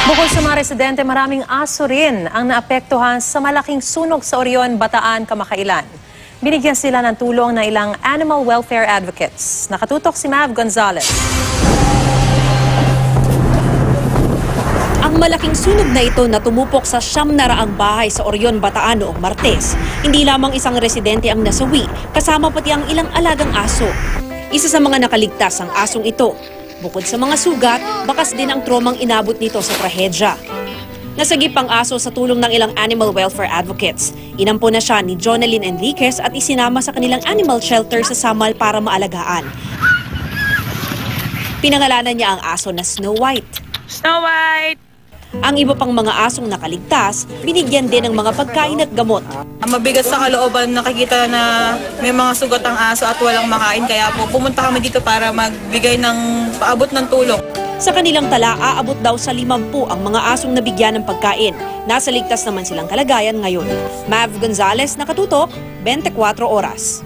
Bukod sa mga residente, maraming aso rin ang naapektuhan sa malaking sunog sa Orion, Bataan, kamakailan. Binigyan sila ng tulong ng ilang animal welfare advocates. Nakatutok si Mav Gonzalez. Ang malaking sunog na ito na tumupok sa 900 bahay sa Orion, Bataan noong Martes. Hindi lamang isang residente ang nasawi, kasama pati ang ilang alagang aso. Isa sa mga nakaligtas ang asong ito. Bukod sa mga sugat, bakas din ang tromang inabot nito sa trahedya. Nasagip ang aso sa tulong ng ilang animal welfare advocates. Inampo na siya ni Jonalyn Enriquez at isinama sa kanilang animal shelter sa Samal para maalagaan. Pinangalanan niya ang aso na Snow White. Snow White! Ang iba pang mga asong nakaligtas, binigyan din ng mga pagkain at gamot. Mabigat sa kalooban, nakikita na may mga sugat ang aso at walang makain. Kaya po pumunta kami dito para magbigay ng paabot ng tulong. Sa kanilang tala, aabot daw sa 50 ang mga asong nabigyan ng pagkain. Nasa ligtas naman silang kalagayan ngayon. Mav Gonzalez, nakatutok, 24 oras.